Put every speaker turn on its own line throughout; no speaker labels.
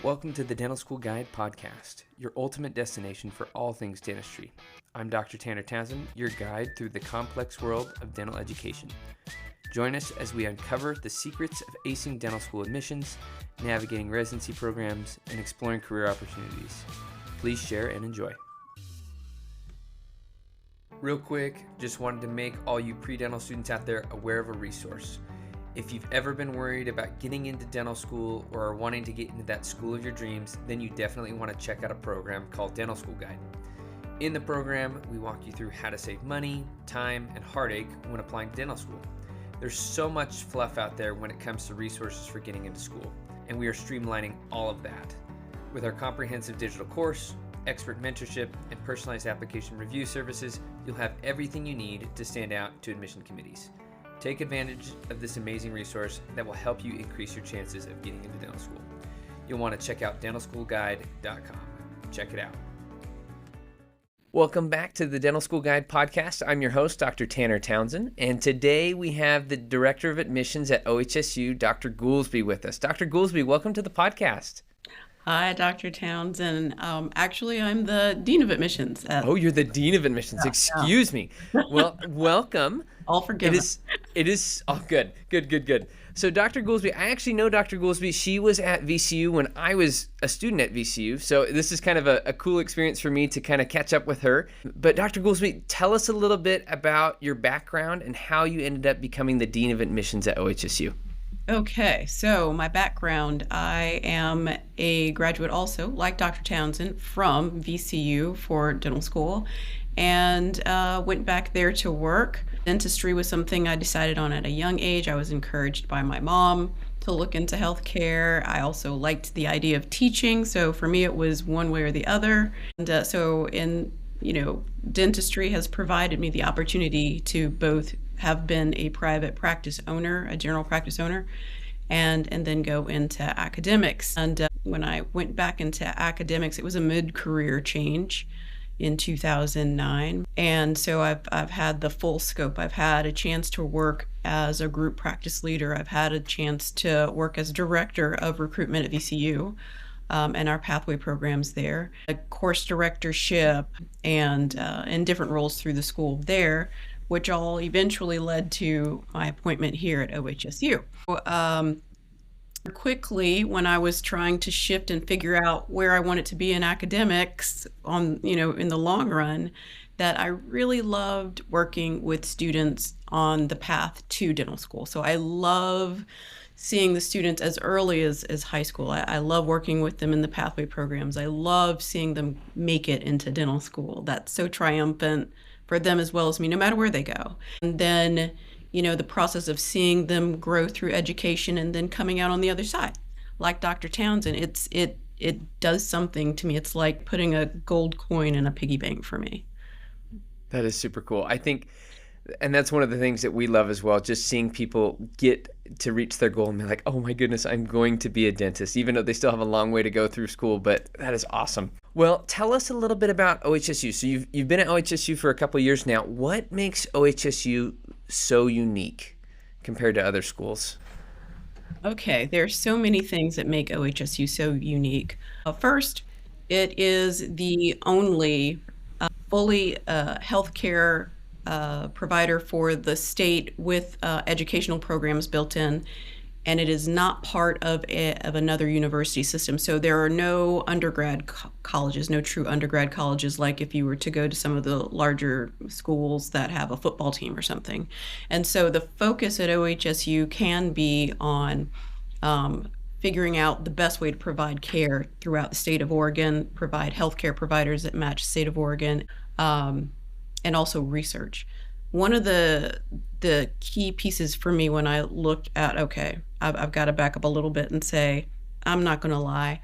Welcome to the Dental School Guide podcast, your ultimate destination for all things dentistry. I'm Dr. Tanner Townsend, your guide through the complex world of dental education. Join us as we uncover the secrets of acing dental school admissions, navigating residency programs, and exploring career opportunities. Please share and enjoy. Real quick, just wanted to make all you pre-dental students out there aware of a resource. If you've ever been worried about getting into dental school or are wanting to get into that school of your dreams, then you definitely want to check out a program called Dental School Guide. In the program, we walk you through how to save money, time, and heartache when applying to dental school. There's so much fluff out there when it comes to resources for getting into school, and we are streamlining all of that. With our comprehensive digital course, expert mentorship, and personalized application review services, you'll have everything you need to stand out to admission committees. Take advantage of this amazing resource that will help you increase your chances of getting into dental school. You'll want to check out dentalschoolguide.com. Check it out. Welcome back to the Dental School Guide podcast. I'm your host, Dr. Tanner Townsend, and today we have the Director of Admissions at OHSU, Dr. Goolsby, with us. Dr. Goolsby, welcome to the podcast.
Hi, Dr. Townsend. Actually, I'm the Dean of Admissions.
Oh, you're the Dean of Admissions. Yeah, excuse me. Well, welcome.
All forgiven.
It is. Oh, good. So Dr. Goolsby, I actually know Dr. Goolsby. She was at VCU when I was a student at VCU. So this is kind of a cool experience for me to kind of catch up with her. But Dr. Goolsby, tell us a little bit about your background and how you ended up becoming the Dean of Admissions at OHSU.
Okay, so my background, I am a graduate also, like Dr. Townsend, from VCU for dental school, and went back there to work. Dentistry was something I decided on at a young age. I was encouraged by my mom to look into healthcare. I also liked the idea of teaching, so for me it was one way or the other. And dentistry has provided me the opportunity to both have been a private practice owner, a general practice owner, and then go into academics. And when I went back into academics, it was a mid-career change in 2009. And so I've had the full scope. I've had a chance to work as a group practice leader. I've had a chance to work as director of recruitment at VCU. And our pathway programs there, a course directorship, and in different roles through the school there, which all eventually led to my appointment here at OHSU. Quickly, when I was trying to shift and figure out where I wanted to be in academics in the long run, that I really loved working with students on the path to dental school. So I love seeing the students as early as high school. I love working with them in the pathway programs. I love seeing them make it into dental school. That's so triumphant for them as well as me, no matter where they go. And then, the process of seeing them grow through education and then coming out on the other side. Like Dr. Townsend, it does something to me. It's like putting a gold coin in a piggy bank for me.
That is super cool. I think, and that's one of the things that we love as well, just seeing people get to reach their goal and be like, oh my goodness, I'm going to be a dentist, even though they still have a long way to go through school, but that is awesome. Well, tell us a little bit about OHSU. So you've been at OHSU for a couple of years now. What makes OHSU so unique compared to other schools?
Okay, there are so many things that make OHSU so unique. First, it is the only fully healthcare provider for the state with educational programs built in, and it is not part of another university system. So there are no undergrad colleges, no true undergrad colleges, like if you were to go to some of the larger schools that have a football team or something. And so the focus at OHSU can be on figuring out the best way to provide care throughout the state of Oregon, provide healthcare providers that match the state of Oregon, and also research. One of the key pieces for me when I looked at, I've got to back up a little bit and say, I'm not going to lie.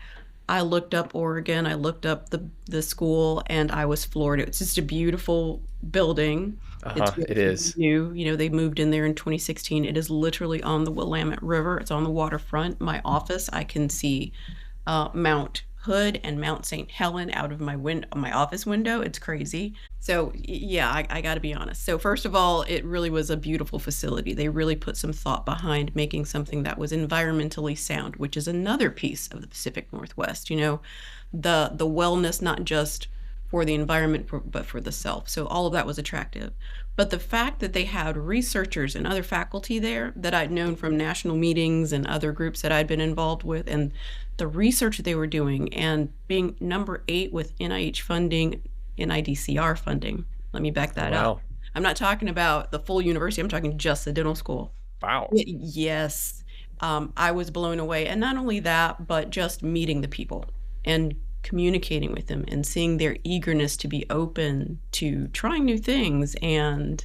I looked up Oregon, I looked up the school, and I was floored. It's just a beautiful building.
It is.
New. They moved in there in 2016. It is literally on the Willamette River. It's on the waterfront. My office, I can see Mount Hood and Mount St. Helen out of my office window. It's crazy. So yeah, I got to be honest. So first of all, it really was a beautiful facility. They really put some thought behind making something that was environmentally sound, which is another piece of the Pacific Northwest. The wellness, not just for the environment, but for the self. So all of that was attractive. But the fact that they had researchers and other faculty there that I'd known from national meetings and other groups that I'd been involved with, and the research they were doing, and being number 8 with NIH funding, NIDCR funding. Let me back that up. I'm not talking about the full university. I'm talking just the dental school.
Wow.
Yes. I was blown away. And not only that, but just meeting the people and communicating with them and seeing their eagerness to be open to trying new things and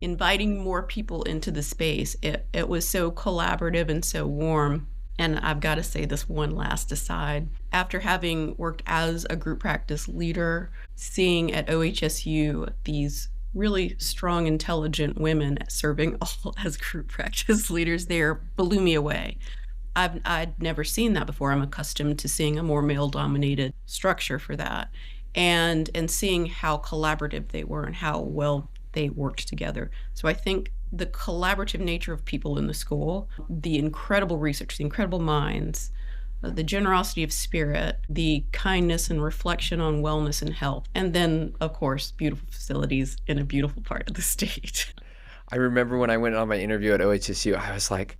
inviting more people into the space. It was so collaborative and so warm. And I've got to say this one last aside. After having worked as a group practice leader, seeing at OHSU these really strong, intelligent women serving all as group practice leaders there blew me away. I'd never seen that before. I'm accustomed to seeing a more male-dominated structure for that, and seeing how collaborative they were and how well they worked together. So I think the collaborative nature of people in the school, the incredible research, the incredible minds, the generosity of spirit, the kindness and reflection on wellness and health, and then, of course, beautiful facilities in a beautiful part of the state.
I remember when I went on my interview at OHSU, I was like,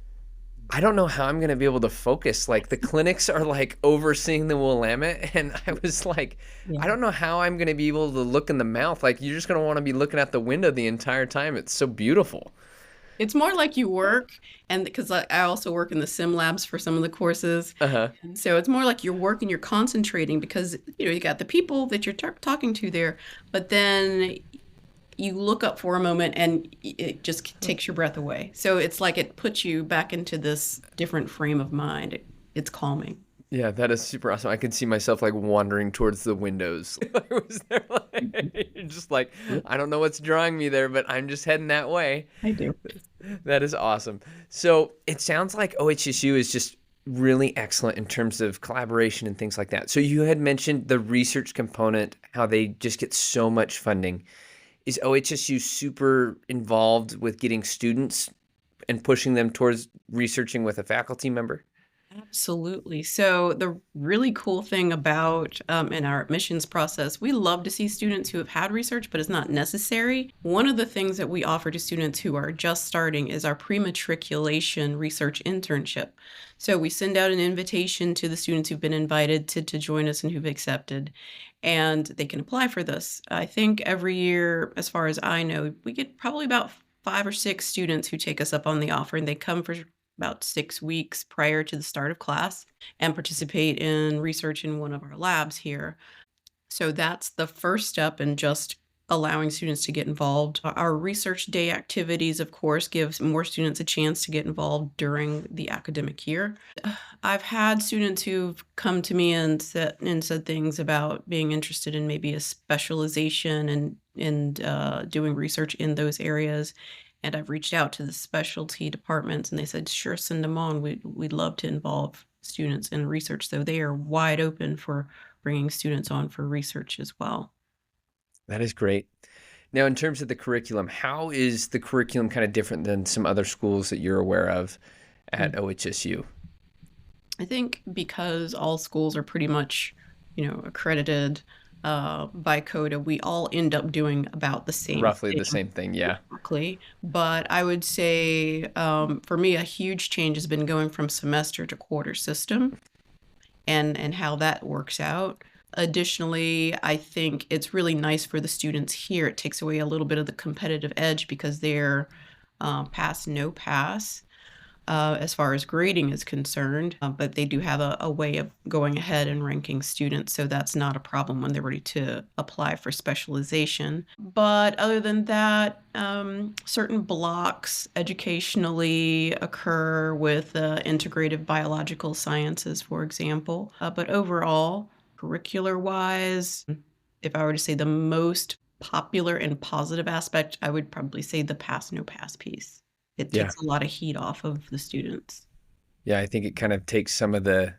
I don't know how I'm going to be able to focus. Like, the clinics are like overseeing the Willamette. And I was like, I don't know how I'm going to be able to look in the mouth. Like, you're just going to want to be looking at the window the entire time. It's so beautiful.
It's more like you work, and because I also work in the sim labs for some of the courses. And so it's more like you're working, you're concentrating, because you got the people that you're talking to there, but then you look up for a moment and it just takes your breath away. So it's like it puts you back into this different frame of mind. It's calming.
Yeah, that is super awesome. I can see myself like wandering towards the windows. I was there, like, you're just like, I don't know what's drawing me there, but I'm just heading that way.
I do.
That is awesome. So it sounds like OHSU is just really excellent in terms of collaboration and things like that. So you had mentioned the research component, how they just get so much funding. Is OHSU super involved with getting students and pushing them towards researching with a faculty member?
Absolutely. So the really cool thing about in our admissions process, we love to see students who have had research, but it's not necessary. One of the things that we offer to students who are just starting is our pre-matriculation research internship. So we send out an invitation to the students who've been invited to join us and who've accepted, and they can apply for this. I think every year, as far as I know, we get probably about 5 or 6 students who take us up on the offer, and they come for about 6 weeks prior to the start of class and participate in research in one of our labs here. So that's the first step in just allowing students to get involved. Our research day activities, of course, gives more students a chance to get involved during the academic year. I've had students who've come to me and said things about being interested in maybe a specialization and doing research in those areas. And I've reached out to the specialty departments, and they said, sure, send them on. We'd love to involve students in research. So they are wide open for bringing students on for research as well.
That is great. Now, in terms of the curriculum, how is the curriculum kind of different than some other schools that you're aware of at OHSU?
I think because all schools are pretty much, accredited by CODA, we all end up doing about the same
Roughly
thing.
the same thing, yeah.
Exactly. But I would say, for me, a huge change has been going from semester to quarter system and how that works out. Additionally, I think it's really nice for the students here. It takes away a little bit of the competitive edge because they're pass, no pass. As far as grading is concerned, but they do have a way of going ahead and ranking students, so that's not a problem when they're ready to apply for specialization. But other than that, certain blocks educationally occur with integrative biological sciences, for example. But overall, curricular-wise, if I were to say the most popular and positive aspect, I would probably say the pass, no pass piece. It takes a lot of heat off of the students.
Yeah, I think it kind of takes some of the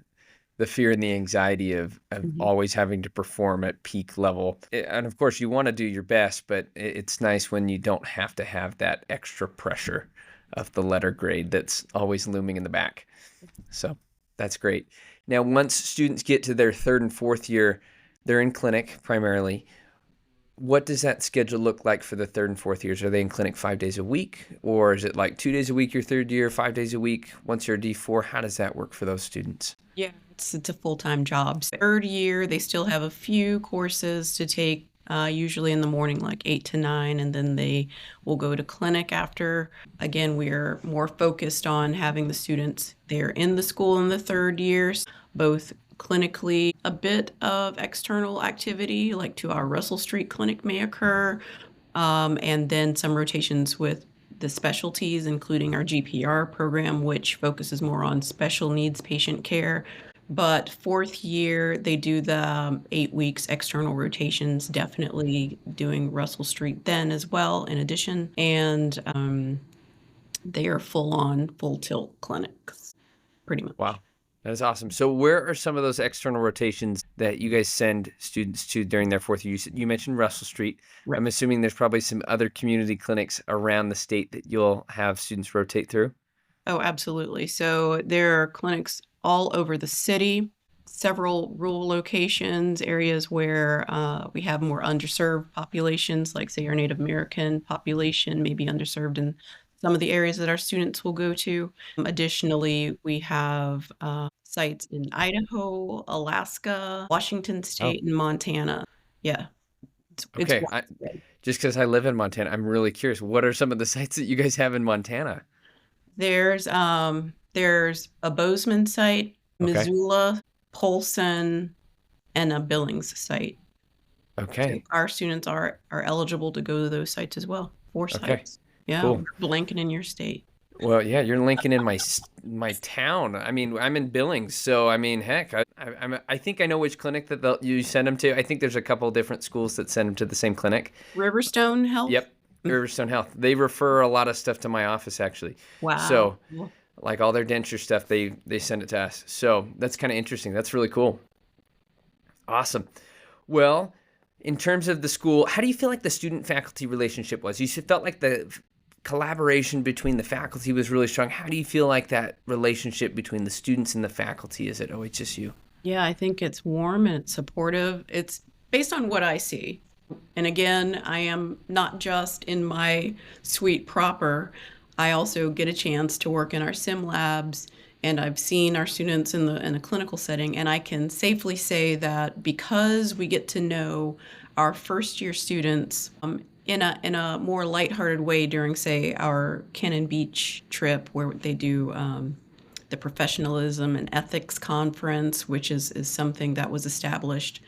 the fear and the anxiety of always having to perform at peak level. And of course, you want to do your best, but it's nice when you don't have to have that extra pressure of the letter grade that's always looming in the back. So that's great. Now, once students get to their third and fourth year, they're in clinic primarily. What does that schedule look like for the third and fourth years? Are they in clinic 5 days a week, or is it like 2 days a week your third year, 5 days a week once you're a D4? How does that work for those students?
Yeah, it's a full-time job. Third year, they still have a few courses to take, usually in the morning, like 8 to 9, and then they will go to clinic after. Again, we are more focused on having the students there in the school in the third years, both clinically. A bit of external activity, like to our Russell Street clinic may occur, and then some rotations with the specialties, including our GPR program, which focuses more on special needs patient care. But fourth year, they do the 8 weeks external rotations, definitely doing Russell Street then as well, in addition. And they are full tilt clinics, pretty much.
Wow. That is awesome. So where are some of those external rotations that you guys send students to during their fourth year? You mentioned Russell Street.
Right.
I'm assuming there's probably some other community clinics around the state that you'll have students rotate through.
Oh, absolutely. So there are clinics all over the city, several rural locations, areas where we have more underserved populations, like say our Native American population may be underserved in some of the areas that our students will go to. Additionally, we have sites in Idaho, Alaska, Washington State, and Montana. Yeah.
Okay. Just because I live in Montana, I'm really curious. What are some of the sites that you guys have in Montana?
There's a Bozeman site, Missoula, Polson, and a Billings site.
Okay.
So our students are eligible to go to those sites as well. 4 sites.
Okay.
Yeah,
cool.
Lincoln in your state.
Well, yeah, you're Lincoln in my town. I mean, I'm in Billings, so I mean, heck, I think I know which clinic that you send them to. I think there's a couple different schools that send them to the same clinic.
Riverstone Health.
Yep, Riverstone Health. They refer a lot of stuff to my office actually.
Wow.
So, like all their denture stuff, they send it to us. So that's kind of interesting. That's really cool. Awesome. Well, in terms of the school, how do you feel like the student-faculty relationship was? You felt like the collaboration between the faculty was really strong. How do you feel like that relationship between the students and the faculty is at OHSU?
Yeah, I think it's warm and it's supportive. It's based on what I see. And again, I am not just in my suite proper. I also get a chance to work in our sim labs, and I've seen our students in a clinical setting, and I can safely say that because we get to know our first year students in a more lighthearted way during, say, our Cannon Beach trip, where they do the professionalism and ethics conference, which is something that was established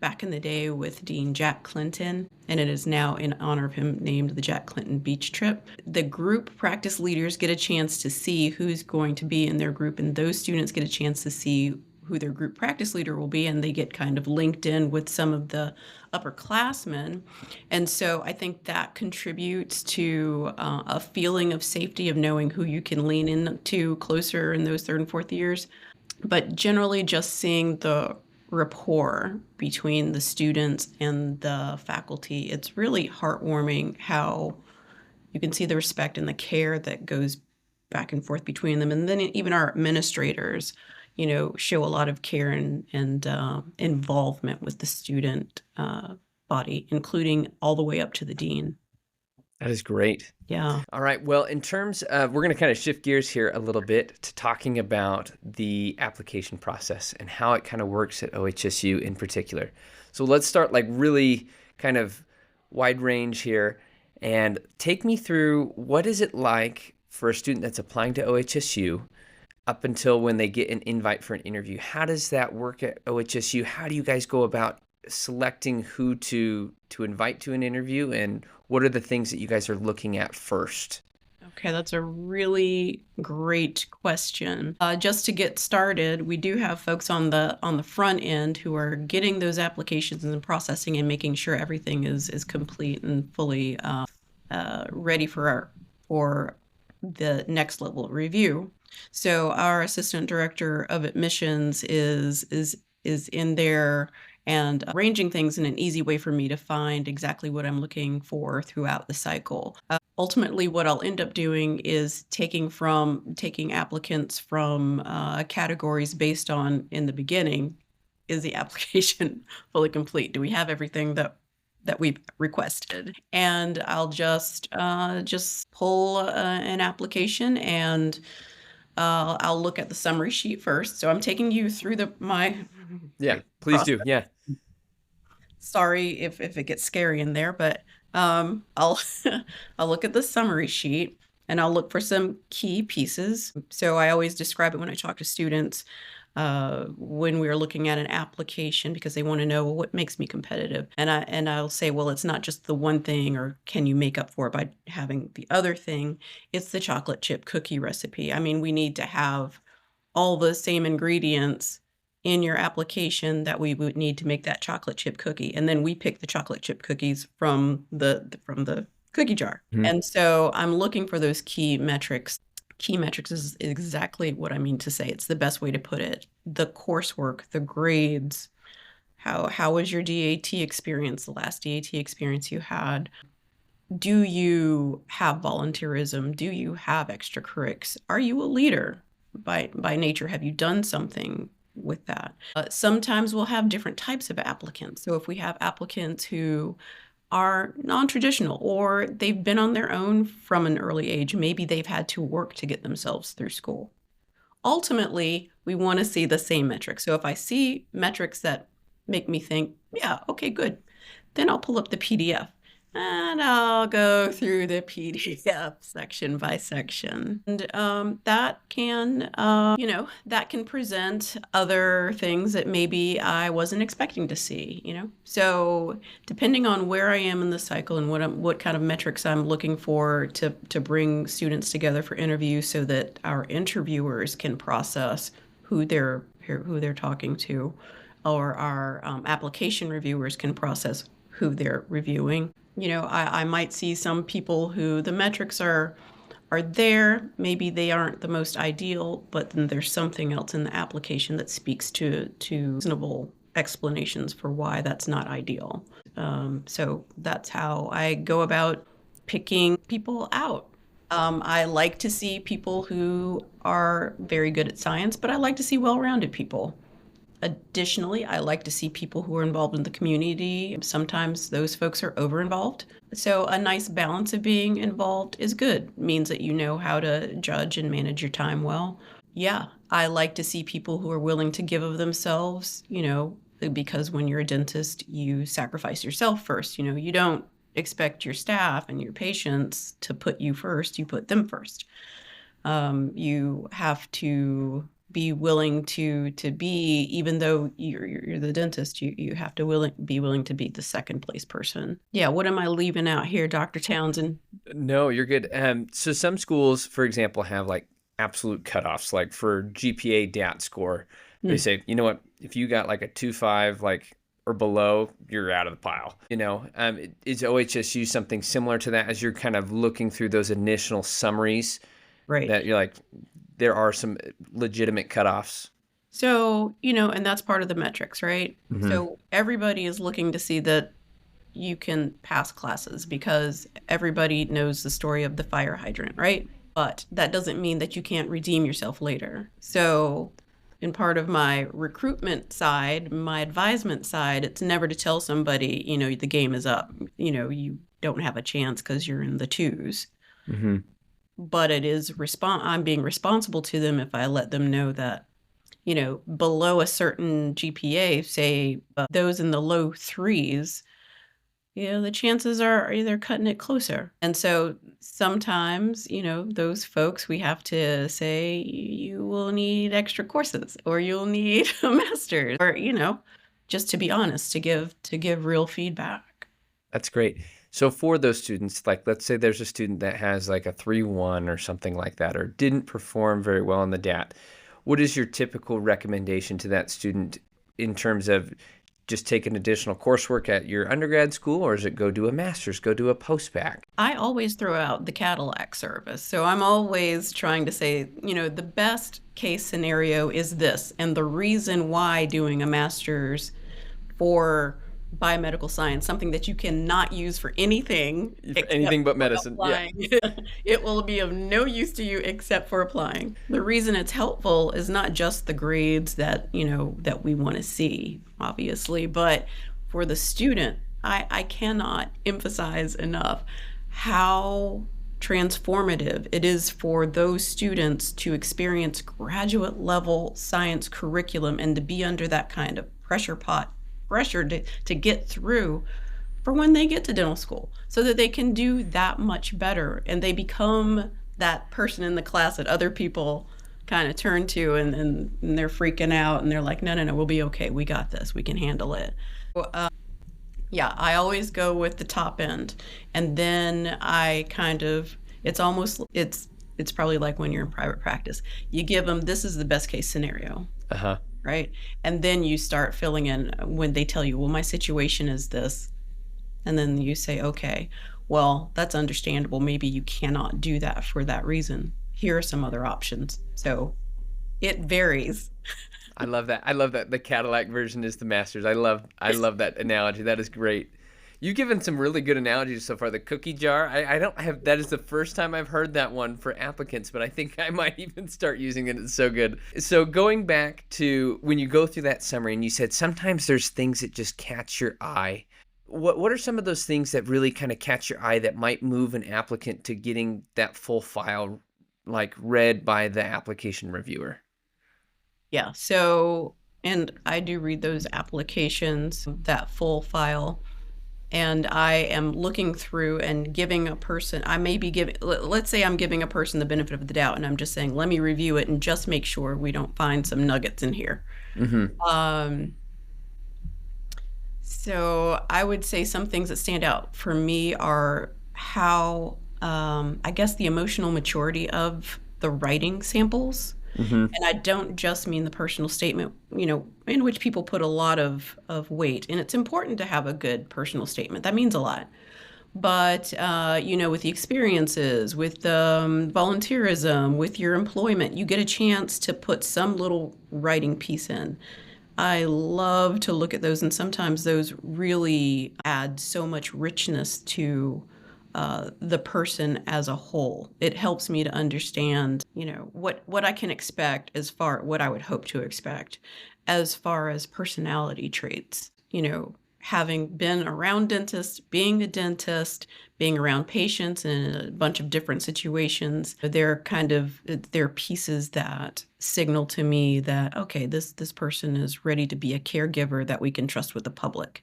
back in the day with Dean Jack Clinton, and it is now in honor of him named the Jack Clinton Beach Trip. The group practice leaders get a chance to see who's going to be in their group, and those students get a chance to see who their group practice leader will be, and they get kind of linked in with some of the upperclassmen. And so I think that contributes to a feeling of safety, of knowing who you can lean into closer in those third and fourth years. But generally just seeing the rapport between the students and the faculty, it's really heartwarming how you can see the respect and the care that goes back and forth between them. And then even our administrators, show a lot of care and involvement with the student body, including all the way up to the dean.
That is great.
Yeah.
All right. Well, in terms of, we're going to kind of shift gears here a little bit to talking about the application process and how it kind of works at OHSU in particular. So let's start like really kind of wide range here and take me through what is it like for a student that's applying to OHSU up until when they get an invite for an interview. How does that work at OHSU? How do you guys go about selecting who to invite to an interview, and what are the things that you guys are looking at first?
Okay, that's a really great question. Just to get started, we do have folks on the front end who are getting those applications and processing and making sure everything is complete and fully ready for the next level of review. So our assistant director of admissions is in there and arranging things in an easy way for me to find exactly what I'm looking for throughout the cycle. Ultimately, what I'll end up doing is taking applicants from categories based on, in the beginning, is the application fully complete? Do we have everything that we've requested? And I'll just pull an application, and I'll look at the summary sheet first. So I'm taking you through my
Yeah, please
process.
do. Yeah.
Sorry if it gets scary in there, but I'll I'll look at the summary sheet, and I'll look for some key pieces. So I always describe it when I talk to students when we're looking at an application, because they want to know, well, what makes me competitive? And I'll say, well, it's not just the one thing, or can you make up for it by having the other thing? It's the chocolate chip cookie recipe. I mean, we need to have all the same ingredients in your application that we would need to make that chocolate chip cookie. And then we pick the chocolate chip cookies from the cookie jar.
Mhm.
And so I'm looking for those key metrics. Key metrics is exactly what I mean to say. It's the best way to put it. The coursework, the grades, how was your DAT experience, the last DAT experience you had? Do you have volunteerism? Do you have extracurrics? Are you a leader by nature? Have you done something with that? Sometimes we'll have different types of applicants. So if we have applicants who are non-traditional, or they've been on their own from an early age, maybe they've had to work to get themselves through school. Ultimately, we want to see the same metrics. So if I see metrics that make me think, yeah, okay, good, then I'll pull up the PDF. And I'll go through the PDF section by section. And that can, that can present other things that maybe I wasn't expecting to see, So depending on where I am in the cycle and what kind of metrics I'm looking for to bring students together for interviews, so that our interviewers can process who they're talking to, or our application reviewers can process who they're reviewing. I might see some people who the metrics are there. Maybe they aren't the most ideal, but then there's something else in the application that speaks to reasonable explanations for why that's not ideal. So that's how I go about picking people out. I like to see people who are very good at science, but I like to see well-rounded people. Additionally, I like to see people who are involved in the community. Sometimes those folks are over-involved. So a nice balance of being involved is good. It means that you know how to judge and manage your time well. Yeah, I like to see people who are willing to give of themselves, because when you're a dentist, you sacrifice yourself first. You don't expect your staff and your patients to put you first. You put them first. You have to be willing to be, even though you're the dentist, you have to be willing to be the second place person. Yeah, what am I leaving out here, Dr. Townsend?
No, you're good. So some schools, for example, have like absolute cutoffs, like for GPA DAT score. They say, you know what, if you got like a 2.5 or below, you're out of the pile. Is OHSU something similar to that, as you're kind of looking through those initial summaries?
Right.
That you're like, there are some legitimate cutoffs.
So, and that's part of the metrics, right?
Mm-hmm.
So everybody is looking to see that you can pass classes, because everybody knows the story of the fire hydrant, right? But that doesn't mean that you can't redeem yourself later. So in part of my recruitment side, my advisement side, it's never to tell somebody, the game is up. You don't have a chance because you're in the twos.
Mm-hmm.
But it is I'm being responsible to them if I let them know that, below a certain GPA, say those in the low threes, the chances are they're cutting it closer. And so sometimes, those folks, we have to say, you will need extra courses, or you'll need a master's, or, just to be honest, to give real feedback.
That's great. So for those students, like let's say there's a student that has like a 3.1 or something like that, or didn't perform very well in the DAT, what is your typical recommendation to that student in terms of just take an additional coursework at your undergrad school, or is it go do a master's, go do a post-bac?
I always throw out the Cadillac service. So I'm always trying to say, the best case scenario is this. And the reason why doing a master's for biomedical science, something that you cannot use for anything
but medicine. Yeah.
It will be of no use to you except for applying. The reason it's helpful is not just the grades that that we want to see, obviously, but for the student, I cannot emphasize enough how transformative it is for those students to experience graduate level science curriculum and to be under that kind of pressure to get through for when they get to dental school, so that they can do that much better and they become that person in the class that other people kind of turn to, and they're freaking out and they're like, no, we'll be okay, we got this, we can handle it. Yeah, I always go with the top end, and then it's probably like when you're in private practice, you give them, this is the best case scenario. Right? And then you start filling in when they tell you, well, my situation is this. And then you say, okay, well, that's understandable. Maybe you cannot do that for that reason. Here are some other options. So it varies.
I love that. The Cadillac version is the master's. I love that analogy. That is great. You've given some really good analogies so far. The cookie jar, I don't have, that is the first time I've heard that one for applicants, but I think I might even start using it. It's so good. So going back to when you go through that summary and you said sometimes there's things that just catch your eye. What are some of those things that really kind of catch your eye that might move an applicant to getting that full file like read by the application reviewer?
Yeah, so, and I do read those applications, that full file. And I am looking through and giving a person, let's say I'm giving a person the benefit of the doubt, and I'm just saying, let me review it and just make sure we don't find some nuggets in here. So I would say some things that stand out for me are how, I guess, the emotional maturity of the writing samples. And I don't just mean the personal statement, in which people put a lot of weight. And it's important to have a good personal statement. That means a lot. But, with the experiences, with the volunteerism, with your employment, you get a chance to put some little writing piece in. I love to look at those, and sometimes those really add so much richness to the person as a whole. It helps me to understand, what I can expect what I would hope to expect as far as personality traits. Having been around dentists, being a dentist, being around patients in a bunch of different situations, they're pieces that signal to me that, okay, this person is ready to be a caregiver that we can trust with the public.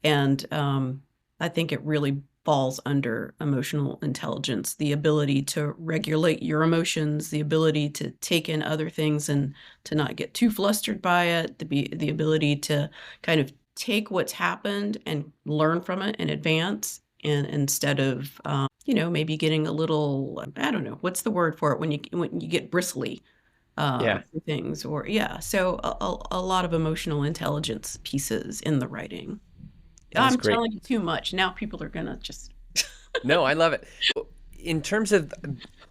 And I think it really falls under emotional intelligence, the ability to regulate your emotions, the ability to take in other things and to not get too flustered by it, the ability to kind of take what's happened and learn from it in advance, and instead of maybe getting a little, I don't know, what's the word for it when you get bristly for things, so a lot of emotional intelligence pieces in the writing. I'm telling you too much. Now people are going to just...
No, I love it. In terms of,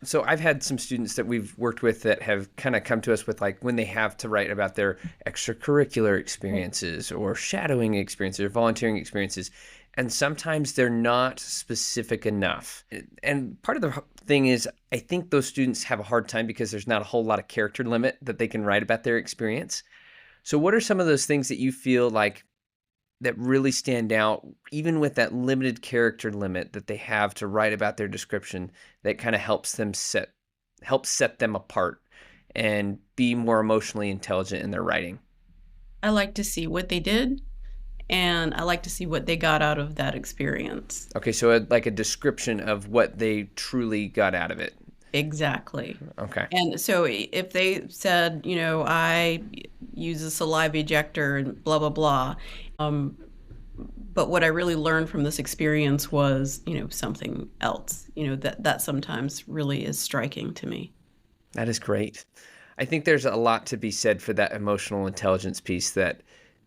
so I've had some students that we've worked with that have kind of come to us with like when they have to write about their extracurricular experiences or shadowing experiences or volunteering experiences. And sometimes they're not specific enough. And part of the thing is, I think those students have a hard time because there's not a whole lot of character limit that they can write about their experience. So what are some of those things that you feel like that really stand out, even with that limited character limit that they have to write about their description, that kind of helps set them apart and be more emotionally intelligent in their writing?
I like to see what they did, and I like to see what they got out of that experience.
Okay, so like a description of what they truly got out of it.
Exactly.
Okay.
And so if they said, I use a saliva ejector and blah, blah, blah, but what I really learned from this experience was, something else, that sometimes really is striking to me.
That is great. I think there's a lot to be said for that emotional intelligence piece, that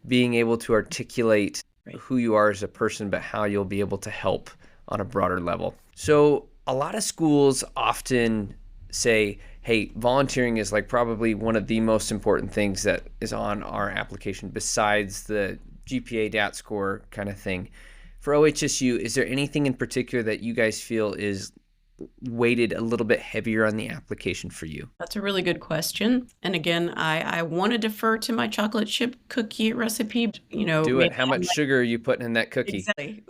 being able to articulate
Right.
who you are as a person, but how you'll be able to help on a broader level. So a lot of schools often say, hey, volunteering is like probably one of the most important things that is on our application besides the GPA DAT score kind of thing. For OHSU, is there anything in particular that you guys feel is weighted a little bit heavier on the application for you?
That's a really good question. And again, I want to defer to my chocolate chip cookie recipe.
Do it.
Maybe
How
I
much
might.
sugar are you putting in that cookie?
Exactly.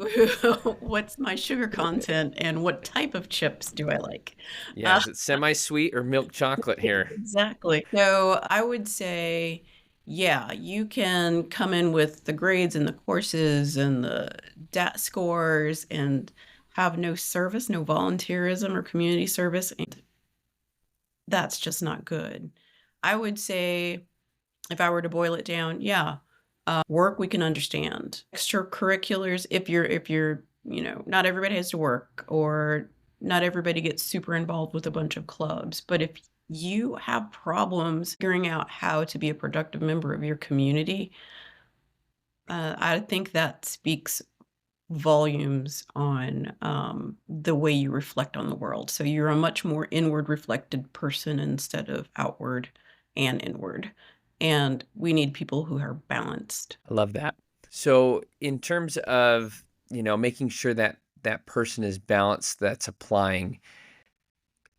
What's my sugar content and what type of chips do I like?
Yeah, is it semi-sweet or milk chocolate here?
Exactly. So I would say, yeah, you can come in with the grades and the courses and the DAT scores and have no service, no volunteerism or community service. And that's just not good. I would say, if I were to boil it down, yeah, work we can understand. Extracurriculars, if you're, not everybody has to work or not everybody gets super involved with a bunch of clubs. But if you have problems figuring out how to be a productive member of your community, I think that speaks volumes on the way you reflect on the world. So you're a much more inward reflected person instead of outward and inward. And we need people who are balanced.
I love that. So in terms of, making sure that that person is balanced that's applying,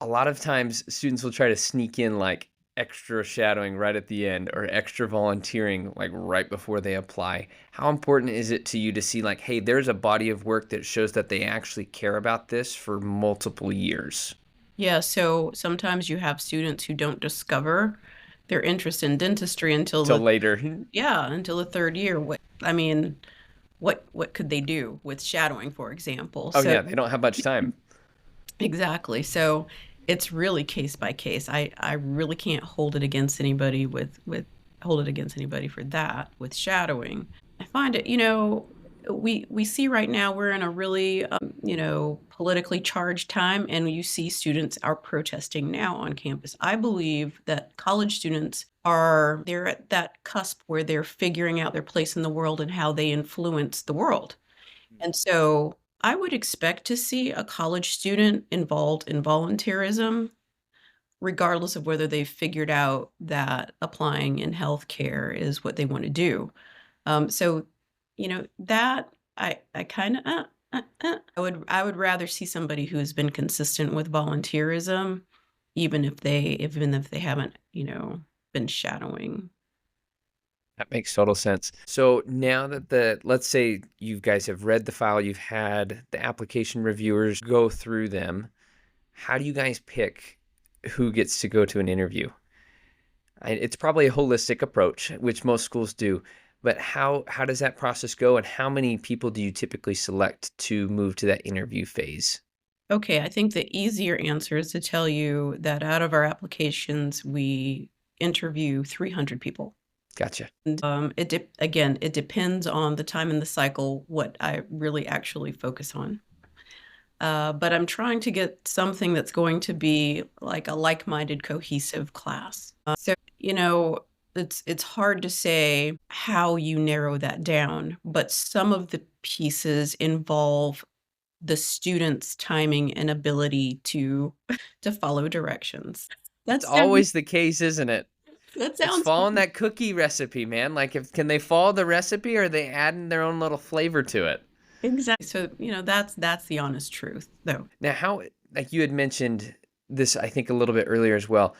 a lot of times students will try to sneak in like extra shadowing right at the end or extra volunteering like right before they apply. How important is it to you to see like, hey, there's a body of work that shows that they actually care about this for multiple years?
Yeah, so sometimes you have students who don't discover their interest in dentistry until
Till
the
later.
until the third year. What could they do with shadowing, for example?
Oh
So
yeah, they don't have much time.
exactly. So it's really case by case. I really can't hold it against anybody for that with shadowing. I find it, we see right now we're in a really politically charged time, and you see students are protesting now on campus. I believe that college students they're at that cusp where they're figuring out their place in the world and how they influence the world. And so I would expect to see a college student involved in volunteerism, regardless of whether they've figured out that applying in healthcare is what they want to do. So, that I kind of I would rather see somebody who has been consistent with volunteerism, even if they haven't been shadowing.
That makes total sense. So now that let's say you guys have read the file, you've had the application reviewers go through them, how do you guys pick who gets to go to an interview? It's probably a holistic approach, which most schools do, but how does that process go, and how many people do you typically select to move to that interview phase?
Okay, I think the easier answer is to tell you that out of our applications, we interview 300 people.
Gotcha.
And again, it depends on the time in the cycle, what I really actually focus on. But I'm trying to get something that's going to be like a like-minded, cohesive class. It's hard to say how you narrow that down, but some of the pieces involve the student's timing and ability to follow directions.
That's
That sounds
always the case, isn't it?
that
It's
sounds
following that cookie recipe, man. Like, can they follow the recipe, or are they adding their own little flavor to it?
exactly. So, that's the honest truth, though.
Now, how, like you had mentioned this, I think a little bit earlier as well,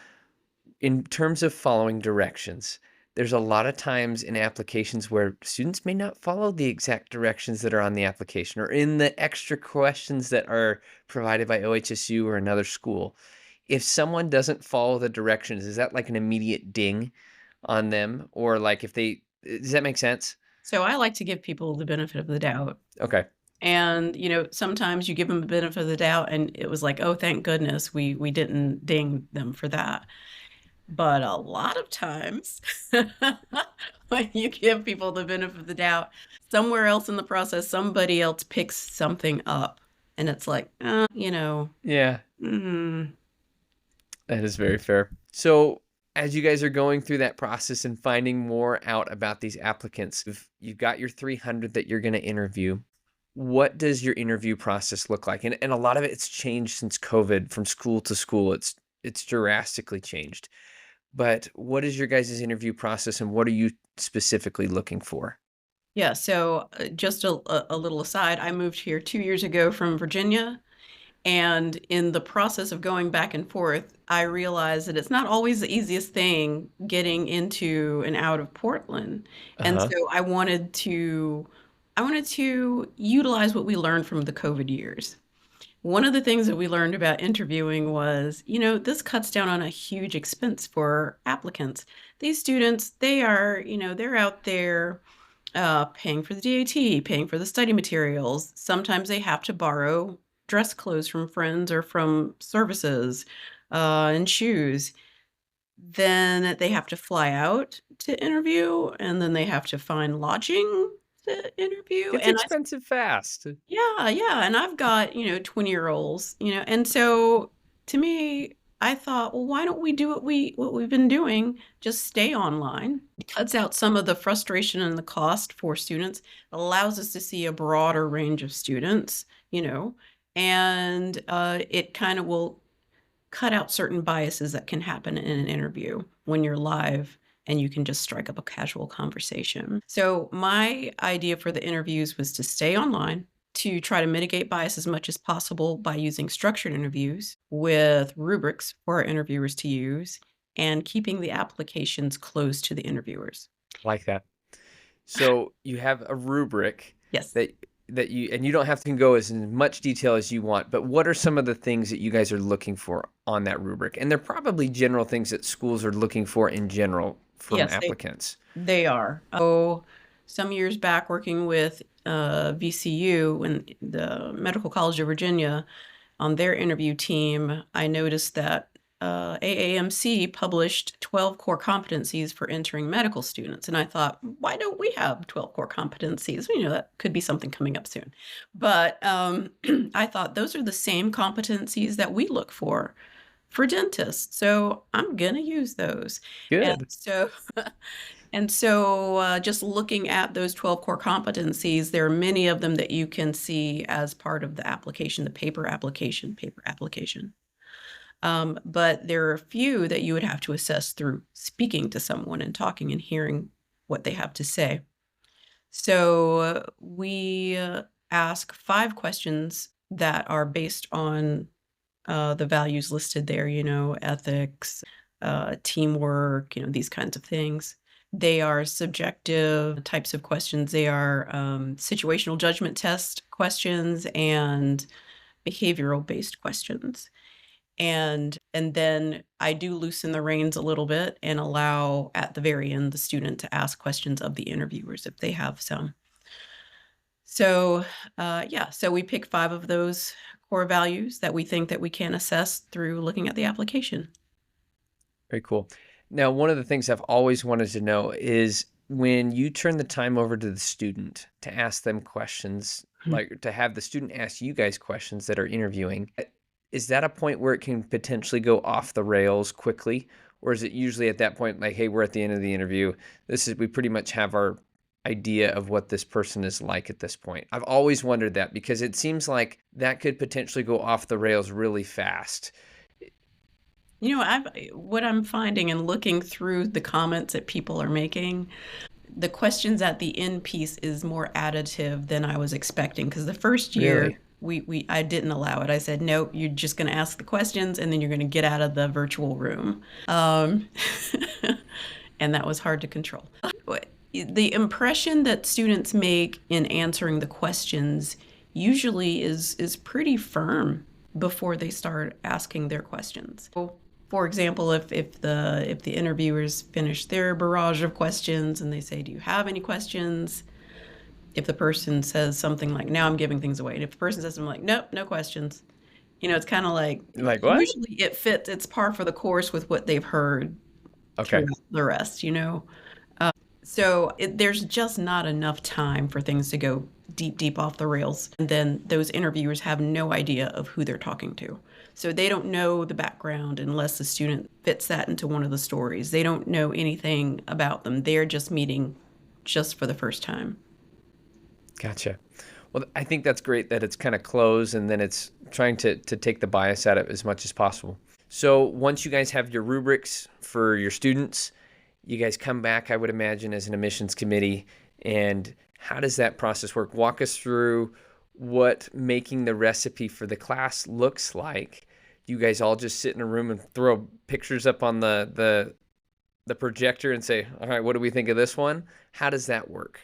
in terms of following directions, there's a lot of times in applications where students may not follow the exact directions that are on the application or in the extra questions that are provided by OHSU or another school. If someone doesn't follow the directions, is that like an immediate ding on them? Or like does that make sense?
So I like to give people the benefit of the doubt.
Okay.
And, sometimes you give them the benefit of the doubt and it was like, oh, thank goodness we didn't ding them for that. But a lot of times when you give people the benefit of the doubt, somewhere else in the process, somebody else picks something up. And it's like,
Yeah,
mm,
that is very fair. So as you guys are going through that process and finding more out about these applicants, if you've got your 300 that you're going to interview, what does your interview process look like? And a lot of it's changed since COVID from school to school. It's drastically changed. But what is your guys' interview process and what are you specifically looking for?
Yeah, so just a little aside, I moved here 2 years ago from Virginia. And in the process of going back and forth, I realized that it's not always the easiest thing getting into and out of Portland. And
Uh-huh.
so I wanted to utilize what we learned from the COVID years. One of the things that we learned about interviewing was, this cuts down on a huge expense for applicants. These students, they're out there paying for the DAT, paying for the study materials. Sometimes they have to borrow dress clothes from friends or from services, and shoes. Then they have to fly out to interview, and then they have to find lodging to interview.
Gets
And I
expensive fast.
Yeah, yeah, and I've got, 20-year-olds, and so to me, I thought, well, why don't we do what we've been doing, just stay online. It cuts out some of the frustration and the cost for students, allows us to see a broader range of students, and it kind of will cut out certain biases that can happen in an interview when you're live and you can just strike up a casual conversation. So, my idea for the interviews was to stay online, to try to mitigate bias as much as possible by using structured interviews with rubrics for our interviewers to use and keeping the applications close to the interviewers.
Like that. So you have a rubric
Yes.
that you don't have to go as in much detail as you want, but what are some of the things that you guys are looking for on that rubric? And they're probably general things that schools are looking for in general from
Yes,
applicants.
they are. Oh, some years back, working with VCU and the Medical College of Virginia on their interview team, I noticed that AAMC published 12 core competencies for entering medical students. And I thought, why don't we have 12 core competencies? That could be something coming up soon. But I thought those are the same competencies that we look for dentists. So I'm going to use those. And
Good.
so just looking at those 12 core competencies, there are many of them that you can see as part of the application, the paper application. But there are a few that you would have to assess through speaking to someone and talking and hearing what they have to say. So we ask 5 questions that are based on the values listed there, ethics, teamwork, these kinds of things. They are subjective types of questions. They are situational judgment test questions and behavioral based questions. And then I do loosen the reins a little bit and allow at the very end the student to ask questions of the interviewers if they have some. So so we pick 5 of those core values that we think that we can assess through looking at the application.
Very cool. Now, one of the things I've always wanted to know is when you turn the time over to the student to ask them questions, like to have the student ask you guys questions that are interviewing, is that a point where it can potentially go off the rails quickly? Or is it usually at that point like, hey, we're at the end of the interview. We pretty much have our idea of what this person is like at this point. I've always wondered that because it seems like that could potentially go off the rails really fast.
What I'm finding and looking through the comments that people are making, the questions at the end piece is more additive than I was expecting. Because the first year,
Really?
I didn't allow it. I said, nope, you're just going to ask the questions and then you're going to get out of the virtual room. And that was hard to control. The impression that students make in answering the questions usually is pretty firm before they start asking their questions. For example, if the interviewers finish their barrage of questions and they say, do you have any questions? If the person says something like, now I'm giving things away. And if the person says something like, nope, no questions. It's kind of like
what?
Usually it fits, it's par for the course with what they've heard
Okay.
throughout the rest, So there's just not enough time for things to go deep off the rails. And then those interviewers have no idea of who they're talking to. So they don't know the background unless the student fits that into one of the stories. They don't know anything about them. They're just meeting just for the first time.
Gotcha. Well, I think that's great that it's kind of closed and then it's trying to take the bias out of it as much as possible. So once you guys have your rubrics for your students, you guys come back, I would imagine, as an admissions committee. And how does that process work? Walk us through what making the recipe for the class looks like. You guys all just sit in a room and throw pictures up on the projector and say, all right, what do we think of this one? How does that work?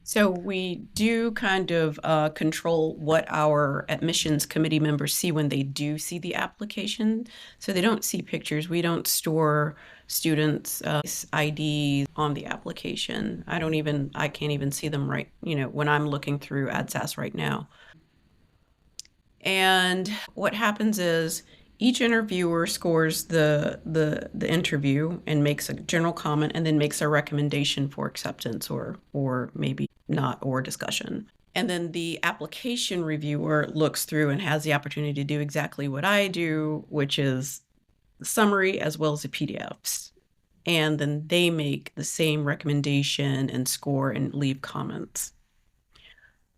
So we do kind of control what our admissions committee members see when they do see the application. So they don't see pictures. We don't store students' ID on the application. I can't even see them when I'm looking through ADSAS right now. And what happens is each interviewer scores the interview and makes a general comment and then makes a recommendation for acceptance or maybe not, or discussion. And then the application reviewer looks through and has the opportunity to do exactly what I do, which is the summary as well as the PDFs. And then they make the same recommendation and score and leave comments.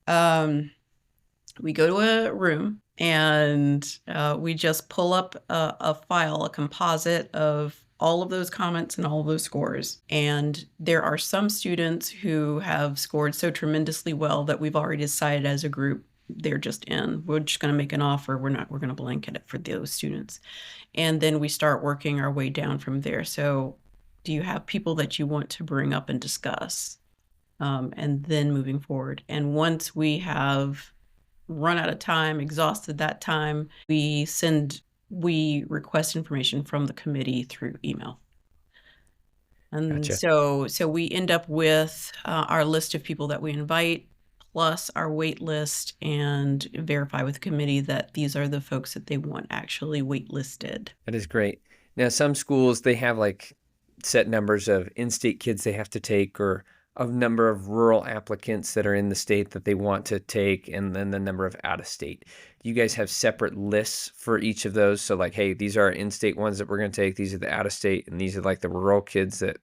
We go to a room and we just pull up a file, a composite of all of those comments and all of those scores. And there are some students who have scored so tremendously well that we've already decided as a group they're just in. We're just going to make an offer. We're going to blanket it for those students. And then we start working our way down from there. So do you have people that you want to bring up and discuss? And then moving forward. And once we have run out of time, exhausted that time, we request information from the committee through email. And
Gotcha.
so we end up with our list of people that we invite, plus our wait list, and verify with the committee that these are the folks that they want actually waitlisted.
That is great. Now, some schools, they have like set numbers of in-state kids they have to take, or a number of rural applicants that are in the state that they want to take, and then the number of out-of-state. Do you guys have separate lists for each of those? So like, hey, these are our in-state ones that we're going to take. These are the out-of-state, and these are like the rural kids that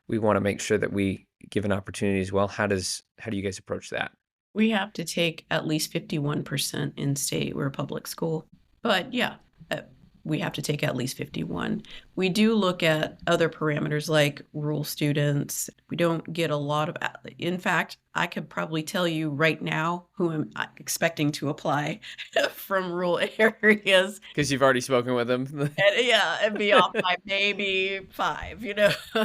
we want to make sure that we give an opportunity as well. How do you guys approach that?
We have to take at least 51% in-state. We're a public school. But yeah, we have to take at least 51. We do look at other parameters like rural students. We don't get a lot of, in fact, I could probably tell you right now who I'm expecting to apply from rural areas.
Because you've already spoken with them.
And be off by maybe 5,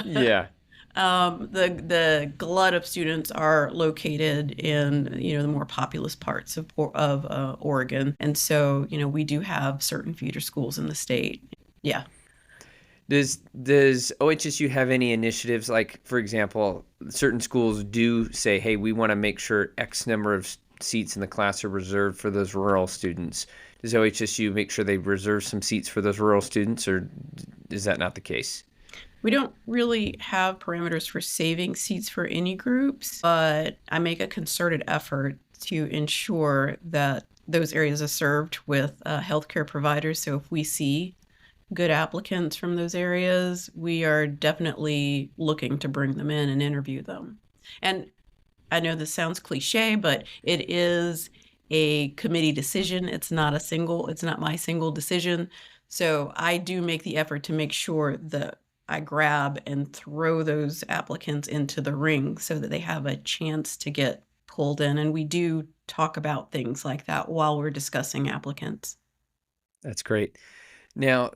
Yeah.
The glut of students are located in the more populous parts of Oregon, and so we do have certain feeder schools in the state. Yeah.
Does OHSU have any initiatives, like, for example, certain schools do say, hey, we want to make sure X number of seats in the class are reserved for those rural students? Does OHSU make sure they reserve some seats for those rural students, or is that not the case?
We don't really have parameters for saving seats for any groups, but I make a concerted effort to ensure that those areas are served with healthcare providers. So if we see good applicants from those areas, we are definitely looking to bring them in and interview them. And I know this sounds cliche, but it is a committee decision. It's not my single decision. So I do make the effort to make sure that I grab and throw those applicants into the ring so that they have a chance to get pulled in. And we do talk about things like that while we're discussing applicants.
That's great. Now,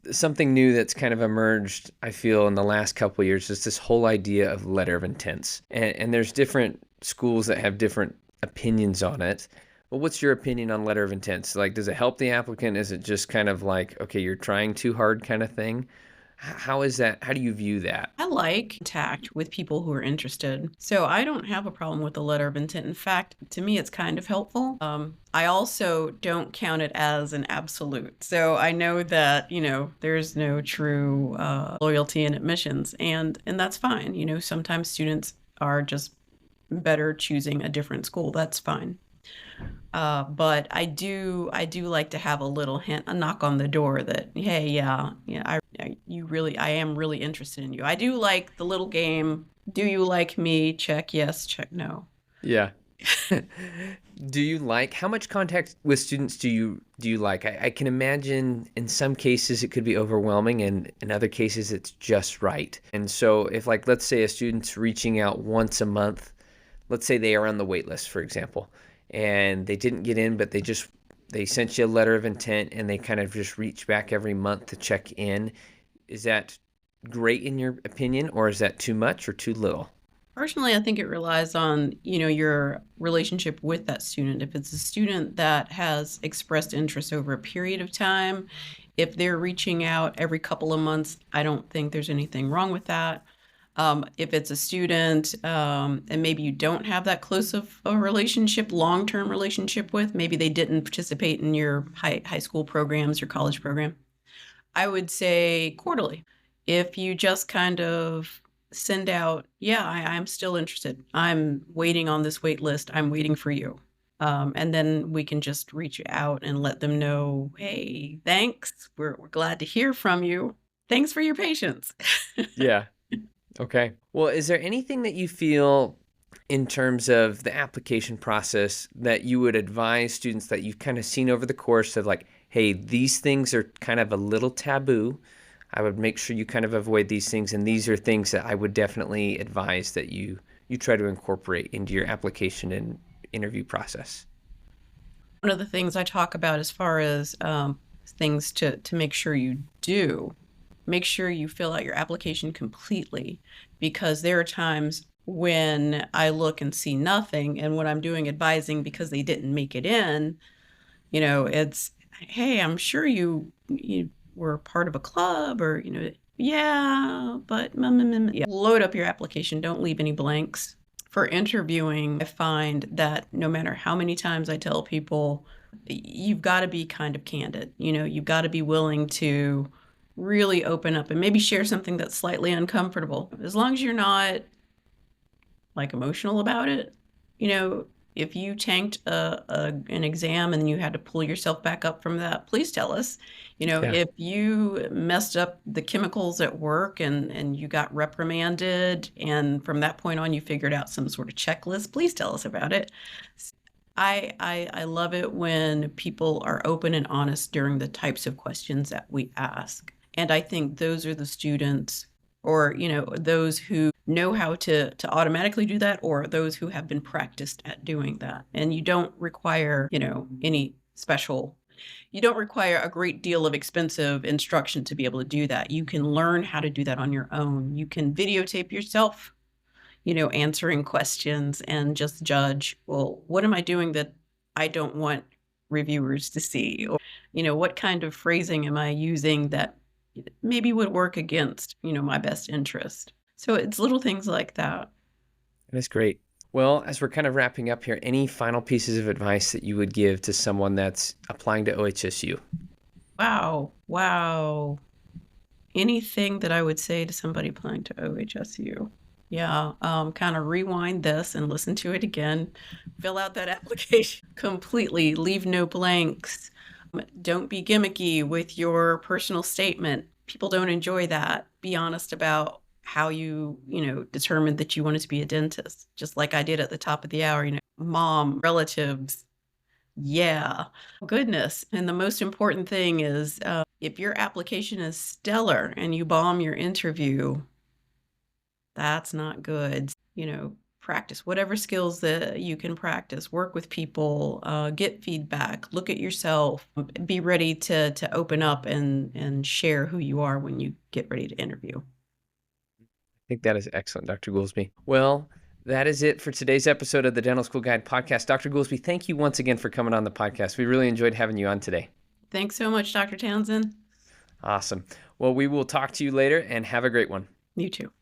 something new that's kind of emerged, I feel, in the last couple of years is this whole idea of letter of intents. And there's different schools that have different opinions on it. But what's your opinion on letter of intents? Like, does it help the applicant? Is it just kind of like, okay, you're trying too hard kind of thing? How is that? How do you view that?
I like contact with people who are interested. So I don't have a problem with the letter of intent. In fact, to me, it's kind of helpful. I also don't count it as an absolute. So I know that, there's no true loyalty in admissions, and that's fine. Sometimes students are just better choosing a different school. That's fine. But I do like to have a little hint, a knock on the door that, hey, yeah, I am really interested in you. I do like the little game. Do you like me? Check yes, check no.
Yeah. How much contact with students do you like? I can imagine in some cases it could be overwhelming, and in other cases it's just right. And so if, like, let's say a student's reaching out once a month, let's say they are on the wait list, for example, and they didn't get in, but they sent you a letter of intent and they kind of just reach back every month to check in. Is that great in your opinion, or is that too much or too little?
Personally, I think it relies on, your relationship with that student. If it's a student that has expressed interest over a period of time, if they're reaching out every couple of months, I don't think there's anything wrong with that. If it's a student, and maybe you don't have that close of a relationship, long-term relationship with, maybe they didn't participate in your high school programs, your college program, I would say quarterly. If you just kind of send out, yeah, I'm still interested. I'm waiting on this wait list. I'm waiting for you. And then we can just reach out and let them know, hey, thanks. We're glad to hear from you. Thanks for your patience.
Yeah. Okay. Well, is there anything that you feel in terms of the application process that you would advise students that you've kind of seen over the course of, like, hey, these things are kind of a little taboo. I would make sure you kind of avoid these things, and these are things that I would definitely advise that you try to incorporate into your application and interview process?
One of the things I talk about as far as things to make sure you do, make sure you fill out your application completely, because there are times when I look and see nothing, and when I'm doing advising because they didn't make it in, it's, hey, I'm sure you were part of a club, or yeah, but yeah. Load up your application. Don't leave any blanks. For interviewing, I find that no matter how many times I tell people, you've got to be kind of candid. You've got to be willing to really open up and maybe share something that's slightly uncomfortable. As long as you're not, like, emotional about it. If you tanked an exam and you had to pull yourself back up from that, please tell us.
Yeah.
If you messed up the chemicals at work and you got reprimanded, and from that point on you figured out some sort of checklist, please tell us about it. I love it when people are open and honest during the types of questions that we ask. And I think those are the students, or those who know how to automatically do that, or those who have been practiced at doing that. And you don't require you don't require a great deal of expensive instruction to be able to do that. You can learn how to do that on your own. You can videotape yourself answering questions, and just judge, well, what am I doing that I don't want reviewers to see? Or what kind of phrasing am I using that maybe would work against my best interest? So it's little things like that.
That's great. Well, as we're kind of wrapping up here, any final pieces of advice that you would give to someone that's applying to OHSU?
Wow. Anything that I would say to somebody applying to OHSU? Yeah, kind of rewind this and listen to it again. Fill out that application completely. Leave no blanks. Don't be gimmicky with your personal statement. People don't enjoy that. Be honest about how you determined that you wanted to be a dentist, just like I did at the top of the hour. Mom, relatives, yeah, goodness. And the most important thing is, if your application is stellar and you bomb your interview, that's not good. Practice whatever skills that you can practice. Work with people, get feedback, look at yourself, be ready to open up and share who you are when you get ready to interview.
I think that is excellent, Dr. Goolsby. Well, that is it for today's episode of the Dental School Guide podcast. Dr. Goolsby, thank you once again for coming on the podcast. We really enjoyed having you on today.
Thanks so much, Dr. Townsend.
Awesome. Well, we will talk to you later, and have a great one.
You too.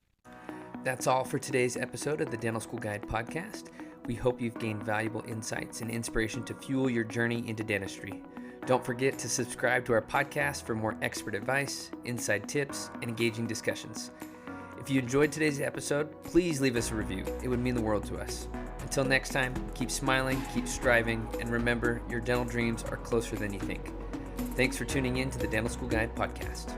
That's all for today's episode of the Dental School Guide podcast. We hope you've gained valuable insights and inspiration to fuel your journey into dentistry. Don't forget to subscribe to our podcast for more expert advice, inside tips, and engaging discussions. If you enjoyed today's episode, please leave us a review. It would mean the world to us. Until next time, keep smiling, keep striving, and remember, your dental dreams are closer than you think. Thanks for tuning in to the Dental School Guide podcast.